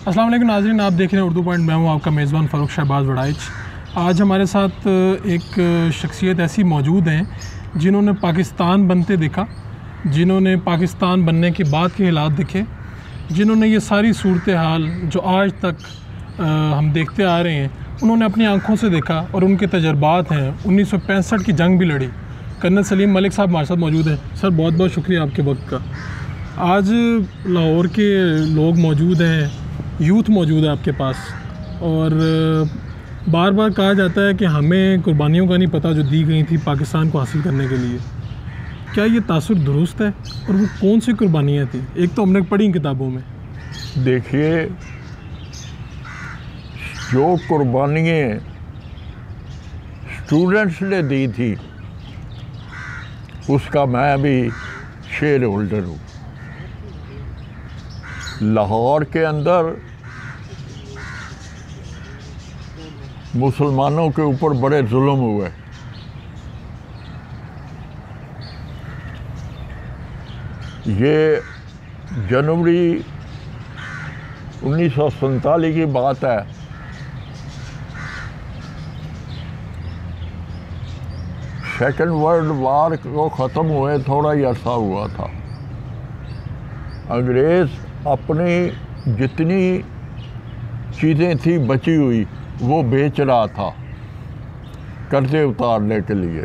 अस्सलाम वालेकुम नाज़रीन, आप देख रहे हैं उर्दू पॉइंट। मैं हूँ आपका मेज़बान फ़ारूक शहबाज वड़ाइच। आज हमारे साथ एक शख्सियत ऐसी मौजूद हैं जिन्होंने पाकिस्तान बनते देखा, जिन्होंने पाकिस्तान बनने के बाद के हालात देखे, जिन्होंने ये सारी सूरत हाल जो आज तक हम देखते आ रहे हैं उन्होंने अपनी आँखों से देखा और उनके तजर्बात हैं। 1965 की जंग भी लड़ी। कर्नल सलीम मलिक साहब हमारे साथ मौजूद हैं। सर, बहुत बहुत शुक्रिया आपके वक्त का। आज लाहौर के लोग मौजूद हैं, यूथ मौजूद है आपके पास, और बार बार कहा जाता है कि हमें कुर्बानियों का नहीं पता जो दी गई थी पाकिस्तान को हासिल करने के लिए। क्या ये तासुर दुरुस्त है और वो कौन सी कुर्बानियाँ थी? एक तो हमने पढ़ी किताबों में। देखिए, जो कुर्बानियाँ स्टूडेंट्स ने दी थी उसका मैं भी शेयर होल्डर हूँ। लाहौर के अंदर मुसलमानों के ऊपर बड़े जुल्म हुए। ये जनवरी 1947 की बात है। सेकेंड वर्ल्ड वार को ख़त्म हुए थोड़ा ही अरसा हुआ था। अंग्रेज़ अपनी जितनी चीज़ें थी बची हुई वो बेच रहा था कर्जे उतारने के लिए।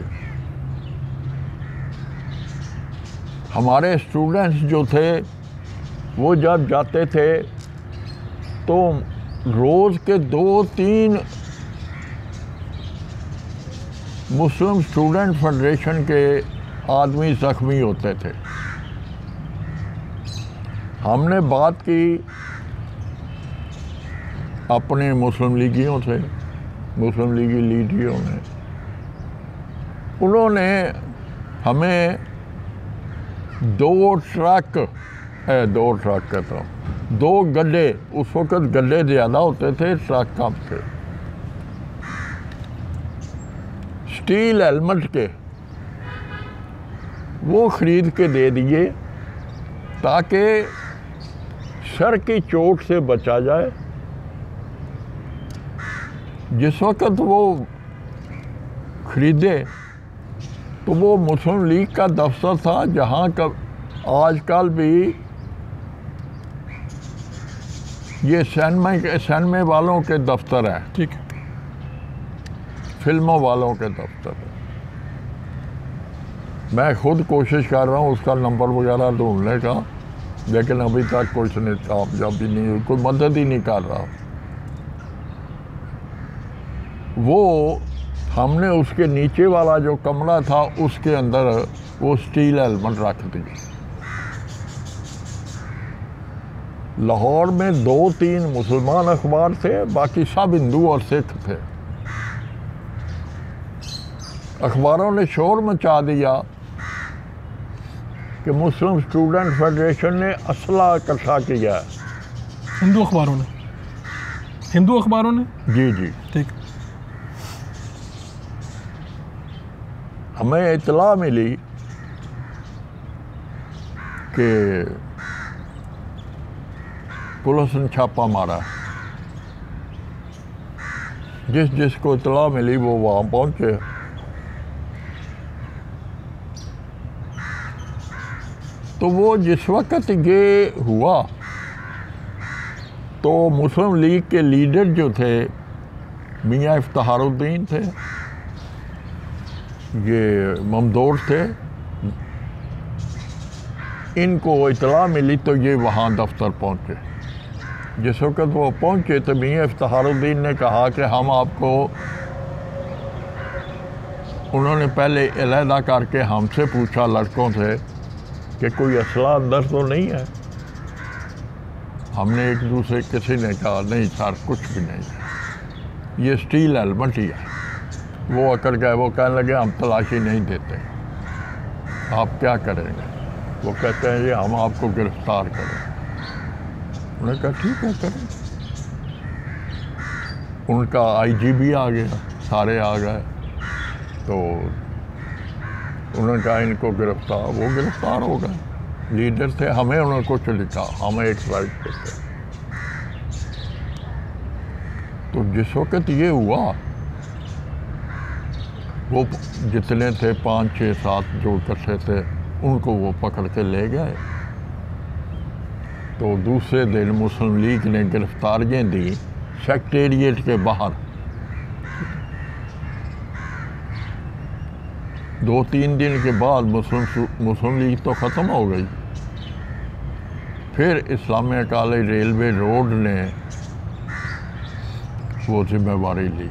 हमारे स्टूडेंट्स जो थे वो जब जाते थे तो रोज़ के 2-3 मुस्लिम स्टूडेंट फेडरेशन के आदमी ज़ख्मी होते थे। हमने बात की अपने मुस्लिम लीगियों से, मुस्लिम लीगी लीडरों ने, उन्होंने हमें 2 ट्रक कहता हूँ, 2 गड्ढे, उस वक़्त गड्ढे ज़्यादा होते थे, ट्रक कम थे, स्टील हेलमेट के वो ख़रीद के दे दिए ताकि सर की चोट से बचा जाए। जिस वक़्त वो ख़रीदे तो वो मुस्लिम लीग का दफ्तर था, जहाँ का आजकल भी ये सिनेमा वालों के दफ्तर है, ठीक है, फिल्मों वालों के दफ्तर है। मैं खुद कोशिश कर रहा हूँ उसका नंबर वगैरह ढूंढने का, लेकिन अभी तक कुछ नहीं, कामयाब भी नहीं, कोई मदद ही नहीं कर रहा। वो हमने उसके नीचे वाला जो कमरा था उसके अंदर वो स्टील हेलमेट रख दिए। लाहौर में 2-3 मुसलमान अखबार थे, बाकी सब हिंदू और सिख थे। अखबारों ने शोर मचा दिया कि मुस्लिम स्टूडेंट फेडरेशन ने असला इकट्ठा किया है। हिंदू अखबारों ने? जी जी, ठीक। हमें इत्तला मिली कि पुलिस ने छापा मारा। जिसको इत्तला मिली वो वहाँ पहुँचे। तो वो जिस वक़्त ये हुआ तो मुस्लिम लीग के लीडर जो थे मियाँ इफ्तिखारुद्दीन थे, ये ममदूर थे, इनको इत्तला मिली तो ये वहाँ दफ्तर पहुँचे। जिस वक़्त वो पहुँचे तो मियाँ इफ्तिखारुद्दीन ने कहा कि हम आपको, उन्होंने पहले अलहदा करके हमसे पूछा लड़कों से कि कोई असला अंदर तो नहीं है। हमने एक दूसरे किसी ने कहा नहीं सर, कुछ भी नहीं है, ये स्टील हेलमेट ही है। वो अकड़ गए, वो कहने लगे हम तलाशी नहीं देते, आप क्या करेंगे? वो कहते हैं ये हम आपको गिरफ्तार करें। उन्होंने कहा ठीक है करें। उनका आईजी भी आ गया, सारे आ गए, तो उन्होंने कहा इनको गिरफ्तार, वो गिरफ्तार हो गए। लीडर थे, हमें उन्होंने कुछ लिखा, हमें एक साइड पे थे। तो जिस वक्त ये हुआ, वो जितने थे 5, 6, 7 जो इकट्ठे थे, उनको वो पकड़ के ले गए। तो दूसरे दिन मुस्लिम लीग ने गिरफ्तारियाँ दी सेक्रेटेरिएट के बाहर। 2-3 दिन के बाद मुस्लिम लीग तो ख़त्म हो गई। फिर इस्लामिया कॉलेज रेलवे रोड ने वो जिम्मेवारी ली,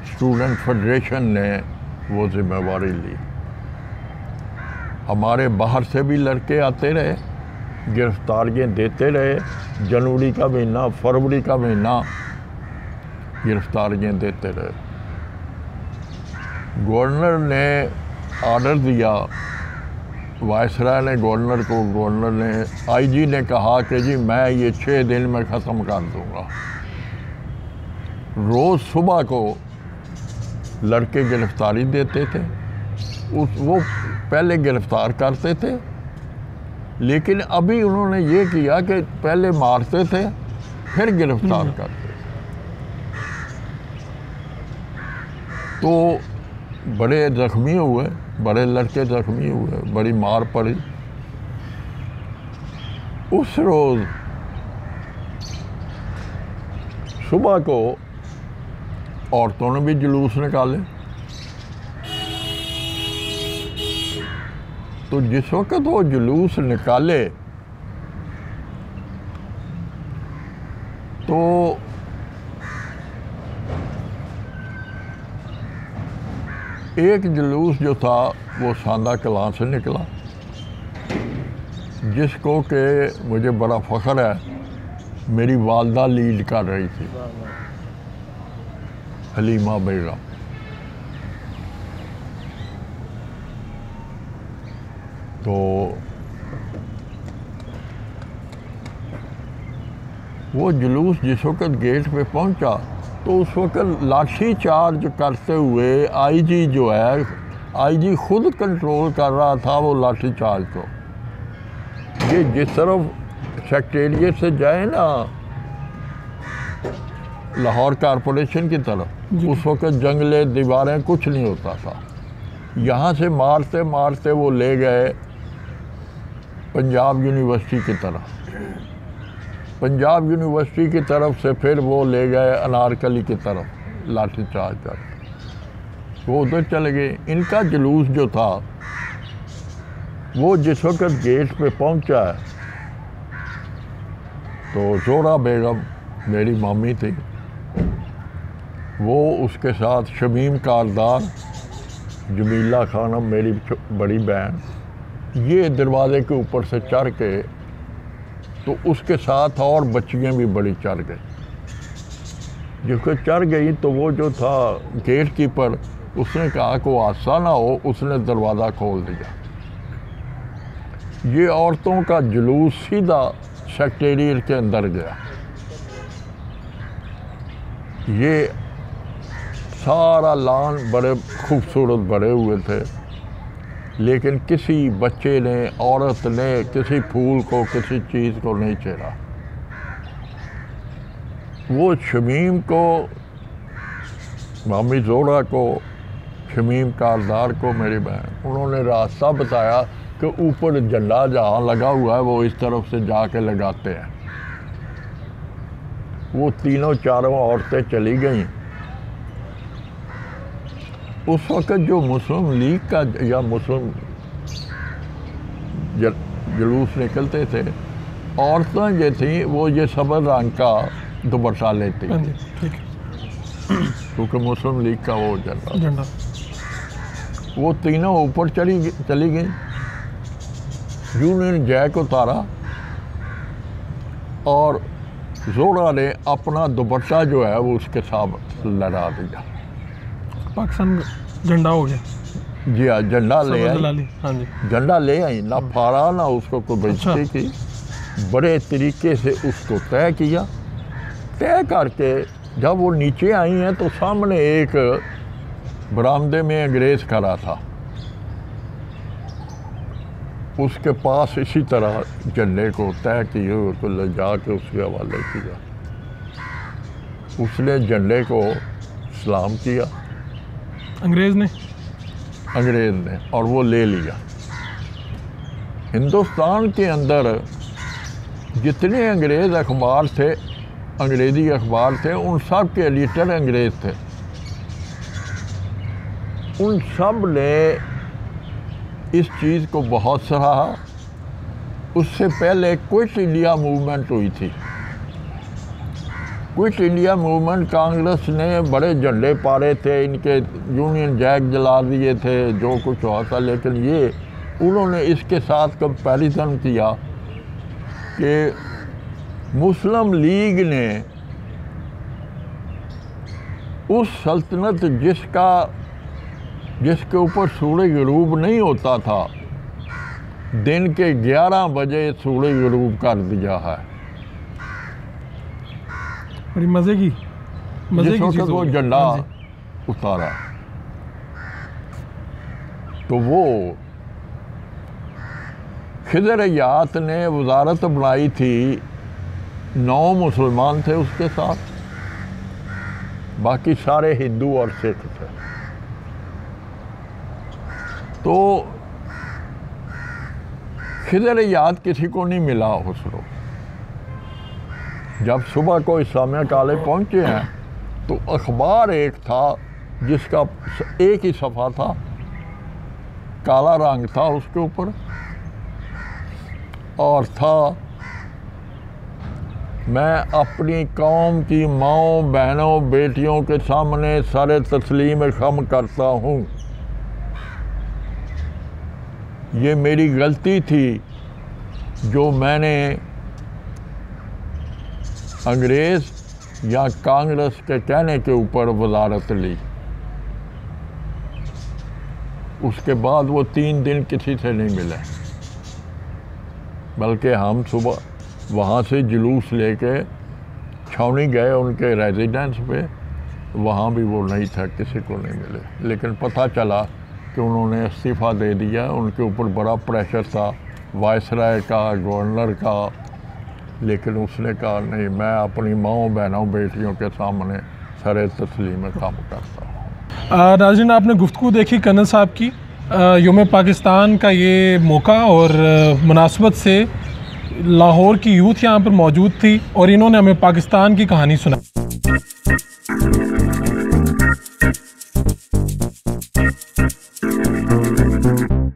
स्टूडेंट फेडरेशन ने वो जिम्मेवारी ली। हमारे बाहर से भी लड़के आते रहे, गिरफ्तारियाँ देते रहे। जनवरी का महीना, फरवरी का महीना गिरफ्तारियाँ देते रहे। गवर्नर ने ऑर्डर दिया, वायसराय ने गवर्नर ने आईजी ने कहा कि जी मैं ये 6 दिन में ख़त्म कर दूँगा। रोज़ सुबह को लड़के गिरफ्तारी देते थे। वो पहले गिरफ्तार करते थे, लेकिन अभी उन्होंने ये किया कि पहले मारते थे फिर गिरफ्तार करते। तो बड़े ज़ख्मी हुए, बड़े लड़के ज़ख्मी हुए, बड़ी मार पड़ी। उस रोज़ सुबह को औरतों ने भी जुलूस निकाले। तो जिस वक्त वो जुलूस निकाले तो एक जुलूस जो था वो सांदा कलां से निकला, जिसको कि मुझे बड़ा फ़ख्र है, मेरी वालदा लीड कर रही थी, हलीमा बेगम। तो वो जुलूस जिस वक्त गेट पे पहुंचा तो उस वक्त लाठी चार्ज करते हुए आईजी जो है, आईजी खुद कंट्रोल कर रहा था वो लाठी चार्ज को। ये जिस तरफ सेक्रेटेरिएट से जाए ना लाहौर कॉरपोरेशन की तरफ, उस वक्त जंगले दीवारें कुछ नहीं होता था। यहाँ से मारते मारते वो ले गए पंजाब यूनिवर्सिटी की तरफ। पंजाब यूनिवर्सिटी की तरफ से फिर वो ले गए अनारकली की तरफ लाठी चार्ज कर, वो उधर चले गए। इनका जुलूस जो था वो जिस वक्त गेट पे पहुंचा है तो जोरा बेगम मेरी मामी थी, वो उसके साथ शमीम कारदार, जमीला खानम मेरी बड़ी बहन, ये दरवाजे के ऊपर से चढ़ के, तो उसके साथ और बच्चियाँ भी बड़ी चढ़ गई। जिसको चढ़ गई तो वो जो था गेट कीपर, उसने कहा कि हादसा ना हो, उसने दरवाज़ा खोल दिया। ये औरतों का जुलूस सीधा सेक्रेटेरिएट के अंदर गया। ये सारा लान बड़े खूबसूरत बड़े हुए थे, लेकिन किसी बच्चे ने, औरत ने किसी फूल को, किसी चीज़ को नहीं छेड़ा। वो शमीम को, मामी जोड़ा को, शमीम कारदार को, मेरी बहन, उन्होंने रास्ता बताया कि ऊपर झंडा जहाँ लगा हुआ है वो इस तरफ से जाके लगाते हैं। वो तीनों चारों औरतें चली गईं। उस वक़्त जो मुस्लिम लीग का या मुस्लिम जुलूस निकलते थे, औरतें जो थीं वो ये सबर रंग का दुपट्टा लेती, क्योंकि मुस्लिम लीग का वो झंडा। वो तीनों ऊपर चली गई। यूनियन जैक उतारा और जोड़ा ने अपना दुपट्टा जो है वो उसके साथ लड़ा दिया। पाकिस्तान झंडा हो गया। जी हाँ, झंडा ले आई। हाँ जी, झंडा ले आई, ना फाड़ा ना उसको कोई बेइज्जती की। बड़े तरीके से उसको तय किया। तय करके जब वो नीचे आई हैं तो सामने एक बरामदे में अंग्रेज़ खड़ा था, उसके पास इसी तरह झंडे को तय किए, उसको ले जा के उसके हवाले किया। उसने झंडे को सलाम किया अंग्रेज़ ने और वो ले लिया। हिंदुस्तान के अंदर जितने अंग्रेज़ अखबार थे, अंग्रेज़ी अखबार थे, उन सब के एडिटर अंग्रेज़ थे। उन सब ने इस चीज़ को बहुत सराहा। उससे पहले क्विट इंडिया मूवमेंट हुई थी। क्विट इंडिया मूवमेंट कांग्रेस ने बड़े झंडे पाड़े थे, इनके यूनियन जैक जला दिए थे, जो कुछ हुआ था। लेकिन ये उन्होंने इसके साथ कंपैरिजन किया कि मुस्लिम लीग ने उस सल्तनत जिसके ऊपर सूरज गरूब नहीं होता था, दिन के 11 बजे सूरज गरूब कर दिया है। बड़ी मज़े की चीज़ वो झंडा उतारा, तो वो खिदर हयात ने वजारत बनाई थी। 9 मुसलमान थे उसके साथ, बाकी सारे हिंदू और सिख थे। तो खिदर हयात किसी को नहीं मिला उस रोज। जब सुबह को इस्लामिया कॉलेज पहुंचे हैं तो अखबार एक था जिसका एक ही सफ़ा था, काला रंग था उसके ऊपर, और था मैं अपनी कौम की माँओं, बहनों, बेटियों के सामने सर तस्लीम खम करता हूँ। ये मेरी गलती थी जो मैंने अंग्रेज़ या कांग्रेस के कहने के ऊपर वजारत ली। उसके बाद वो 3 दिन किसी से नहीं मिले, बल्कि हम सुबह वहाँ से जुलूस लेके छावनी गए उनके रेजिडेंस पे, वहाँ भी वो नहीं था, किसी को नहीं मिले। लेकिन पता चला कि उन्होंने इस्तीफ़ा दे दिया। उनके ऊपर बड़ा प्रेशर था वायसराय का, गवर्नर का, लेकिन उसने कहा नहीं, मैं अपनी माँओं, बहनों, बेटियों के सामने सर तस्लीम काम करता हूँ। नाज़रीन, आपने गुफ्तगू देखी कर्नल साहब की यौम पाकिस्तान का ये मौका, और मुनासबत से लाहौर की यूथ यहाँ पर मौजूद थी और इन्होंने हमें पाकिस्तान की कहानी सुनाई।